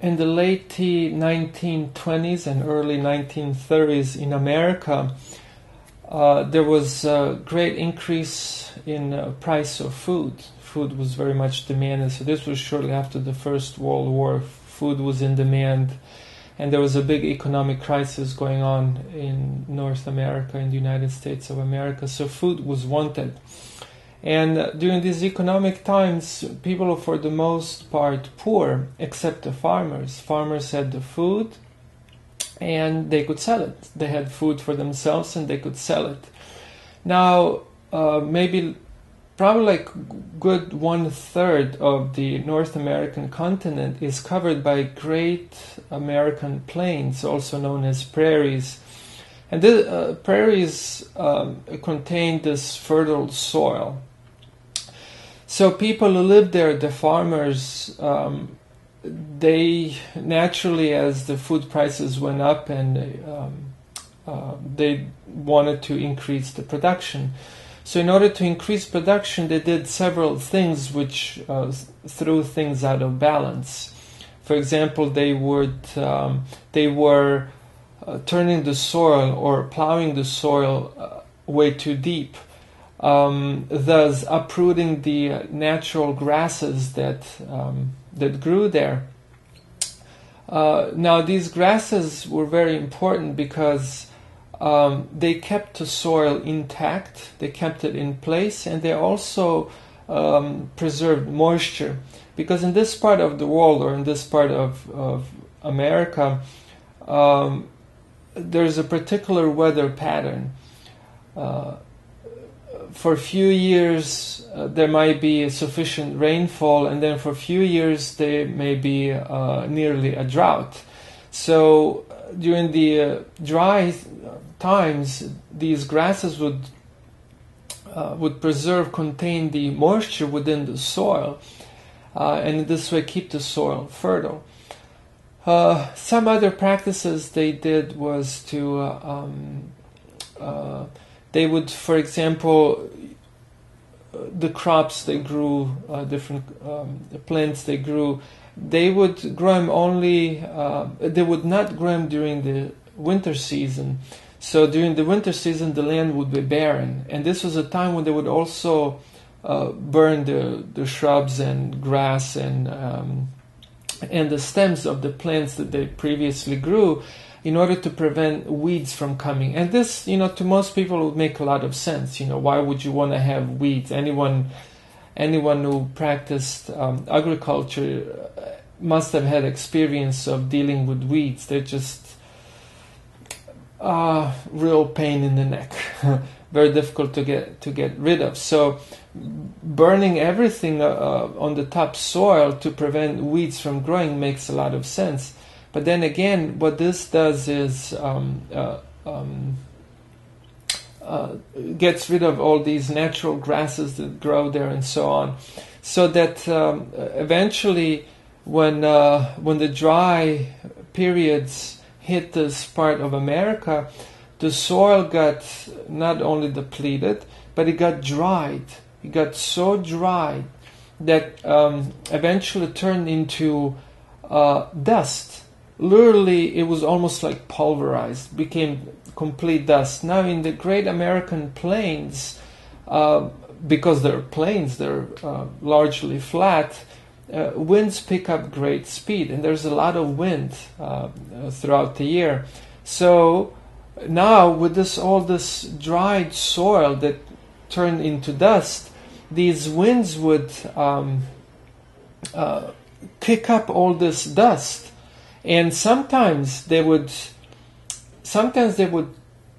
in the late 1920s and early 1930s in America, there was a great increase in price of food. Food was very much demanded. So this was shortly after the First World War. Food was in demand, and there was a big economic crisis going on in North America, in the United States of America. So food was wanted. And during these economic times, people were for the most part poor, except the farmers. Farmers had the food, and they could sell it. They had food for themselves, and they could sell it. Now, probably like good 1/3 of the North American continent is covered by Great American Plains, also known as prairies. And the prairies contain this fertile soil. So people who lived there, the farmers, they naturally, as the food prices went up, and they wanted to increase the production. So in order to increase production, they did several things which threw things out of balance. For example, they were turning the soil or plowing the soil way too deep, thus uprooting the natural grasses that grew there. Now, these grasses were very important because they kept the soil intact, they kept it in place, and they also preserved moisture. Because in this part of the world, or in this part of America, there's a particular weather pattern. For a few years, there might be sufficient rainfall, and then for a few years, there may be nearly a drought. So during the dry times, these grasses would contain the moisture within the soil, and in this way keep the soil fertile. Some other practices they did was to they would, for example, the crops they grew, different plants they grew, they would grow them only, they would not grow them during the winter season. So during the winter season, the land would be barren. And this was a time when they would also burn the shrubs and grass and the stems of the plants that they previously grew, in order to prevent weeds from coming. And this, to most people would make a lot of sense. Why would you want to have weeds? Anyone who practiced agriculture must have had experience of dealing with weeds. They're just real pain in the neck, very difficult to get rid of. So burning everything on the top soil to prevent weeds from growing makes a lot of sense. But then again, what this does is gets rid of all these natural grasses that grow there and so on, so that eventually, when the dry periods hit this part of America, the soil got not only depleted, but it got dried. It got so dried that eventually turned into dust. Literally, it was almost like pulverized, became complete dust. Now, in the Great American Plains, because they're plains, they're largely flat, winds pick up great speed, and there's a lot of wind throughout the year. So now, with all this dried soil that turned into dust, these winds would kick up all this dust. And sometimes they would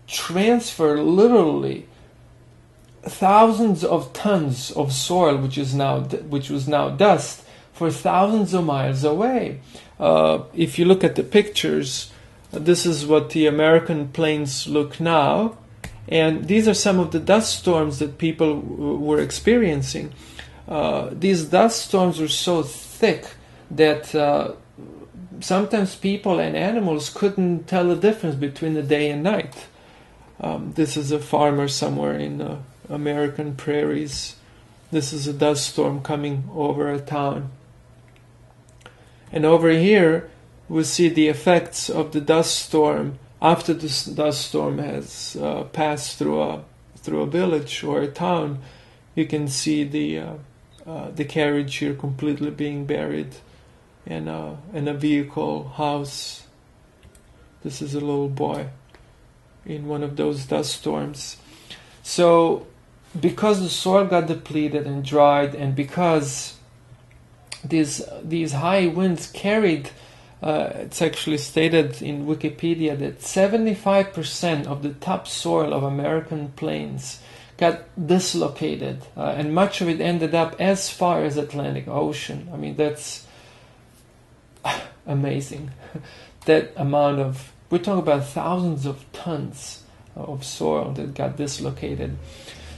transfer literally thousands of tons of soil, which was now dust, for thousands of miles away. If you look at the pictures, this is what the American plains look now, and these are some of the dust storms that people were experiencing. These dust storms were so thick that sometimes people and animals couldn't tell the difference between the day and night. This is a farmer somewhere in the American prairies. This is a dust storm coming over a town. And over here, we see the effects of the dust storm after the dust storm has passed through a village or a town. You can see the carriage here completely being buried in a vehicle house. This is a little boy in one of those dust storms. So because the soil got depleted and dried, and because these high winds carried, it's actually stated in Wikipedia that 75% of the topsoil of American plains got dislocated, and much of it ended up as far as Atlantic Ocean. I mean, that's amazing. That amount of, we're talking about thousands of tons of soil that got dislocated.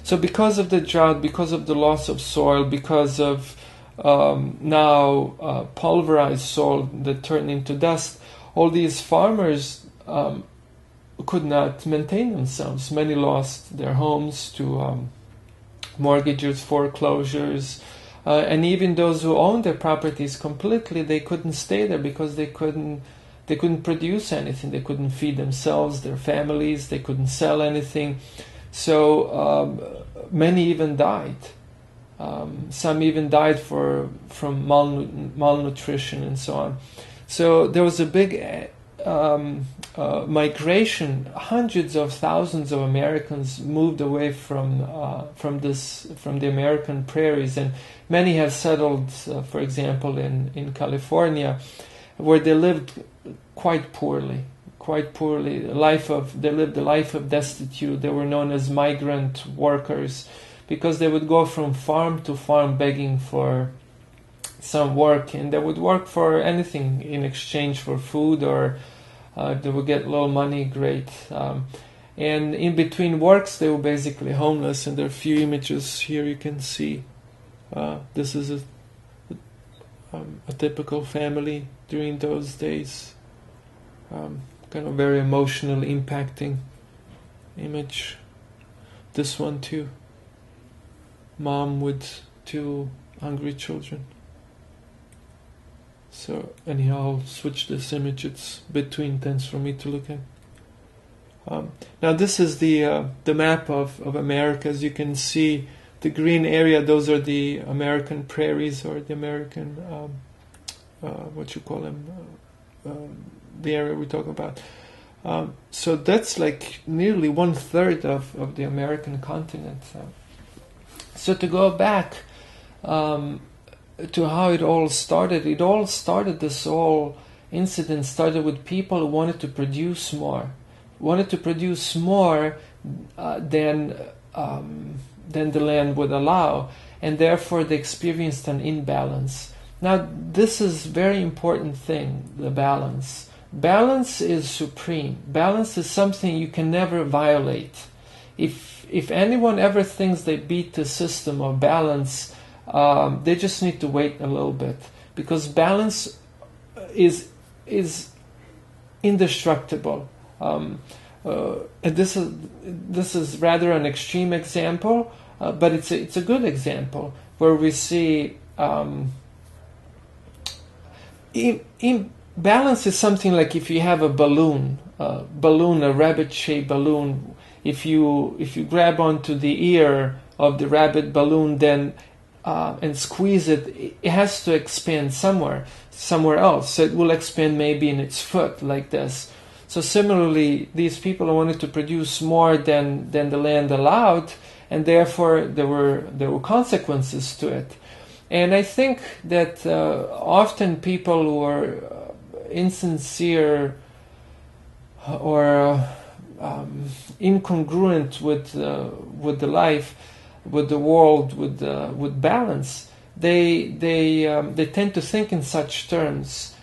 So because of the drought, because of the loss of soil, because of now pulverized soil that turned into dust, all these farmers could not maintain themselves. Many lost their homes to mortgages, foreclosures, and even those who owned their properties completely, they couldn't stay there because they couldn't produce anything. They couldn't feed themselves, their families. They couldn't sell anything. So many even died. Some even died from malnutrition and so on. So there was a big migration. Hundreds of thousands of Americans moved away from the American prairies, and many have settled, for example, in California, where they lived quite poorly. They lived a life of destitute. They were known as migrant workers because they would go from farm to farm begging for some work, and they would work for anything in exchange for food, or they would get little money, great. And in between works, they were basically homeless, and there are a few images here you can see. This is a typical family during those days. Kind of very emotionally impacting image. This one too. Mom with 2 hungry children. So anyhow, I'll switch this image. It's a bit too intense for me to look at. Now this is the map of America. As you can see, the green area, those are the American prairies, or the American, what you call them, the area we're talking about. So that's like nearly 1/3 of the American continent. So to go back to how it all started, this whole incident started with people who wanted to produce more, than the land would allow, and therefore they experienced an imbalance. Now this is a very important thing, the balance. Balance is supreme. Balance is something you can never violate. If anyone ever thinks they beat the system of balance, they just need to wait a little bit, because balance is indestructible. And this is rather an extreme example, but it's a good example where we see balance is something like if you have a balloon, a rabbit-shaped balloon. If you grab onto the ear of the rabbit balloon, then and squeeze it, it has to expand somewhere else. So it will expand maybe in its foot like this. So similarly, these people wanted to produce more than the land allowed, and therefore there were consequences to it. And I think that often people who are insincere or incongruent with the life, with the world, with balance, they tend to think in such terms.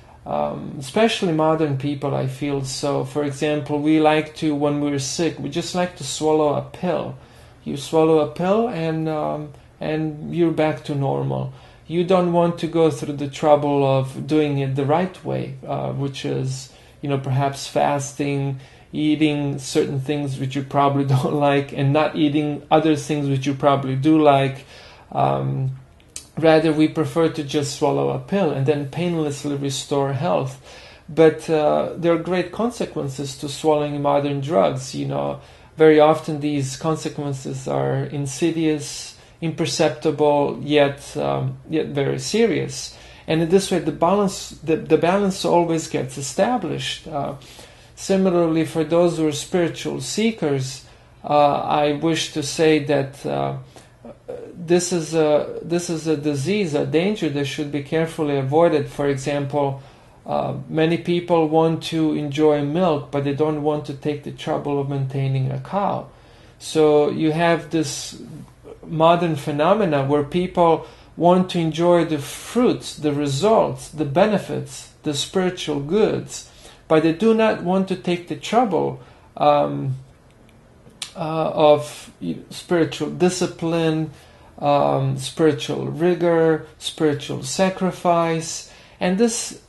Especially modern people, I feel. So, for example, we like to, when we're sick, we just like to swallow a pill. You swallow a pill and you're back to normal. You don't want to go through the trouble of doing it the right way, which is, perhaps fasting, eating certain things which you probably don't like, and not eating other things which you probably do like. Rather, we prefer to just swallow a pill and then painlessly restore health. But there are great consequences to swallowing modern drugs. Very often these consequences are insidious, imperceptible, yet very serious. And in this way, the balance always gets established. Similarly, for those who are spiritual seekers, I wish to say that this is a disease, a danger that should be carefully avoided. For example, many people want to enjoy milk, but they don't want to take the trouble of maintaining a cow. So you have this modern phenomena where people want to enjoy the fruits, the results, the benefits, the spiritual goods, but they do not want to take the trouble of spiritual discipline, spiritual rigor, spiritual sacrifice. And this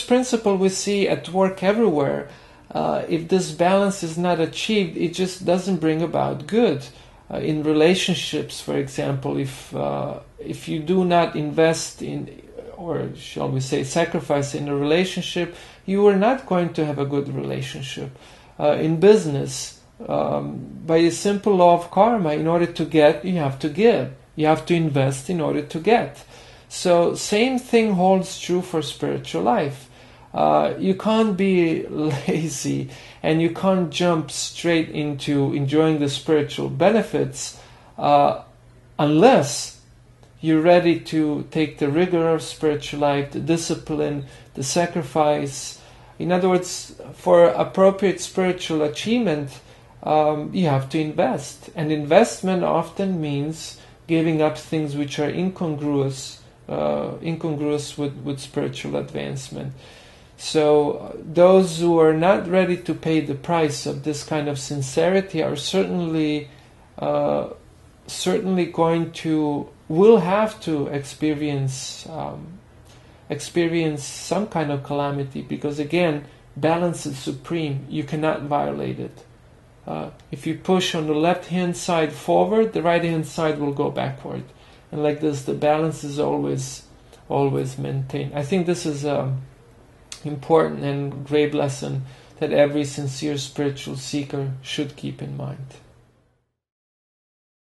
principle we see at work everywhere. If this balance is not achieved, it just doesn't bring about good. In relationships, for example, if you do not invest in, or shall we say sacrifice in a relationship, you are not going to have a good relationship. In business, by the simple law of karma, in order to get, you have to give. You have to invest in order to get. So same thing holds true for spiritual life. You can't be lazy and you can't jump straight into enjoying the spiritual benefits unless you're ready to take the rigor of spiritual life, the discipline, the sacrifice. In other words, for appropriate spiritual achievement, you have to invest. And investment often means giving up things which are incongruous with spiritual advancement. So those who are not ready to pay the price of this kind of sincerity are certainly will have to experience some kind of calamity, because again, balance is supreme. You cannot violate it. If you push on the left hand side forward, the right hand side will go backward, and like this, the balance is always maintained. I think this is important and great lesson that every sincere spiritual seeker should keep in mind.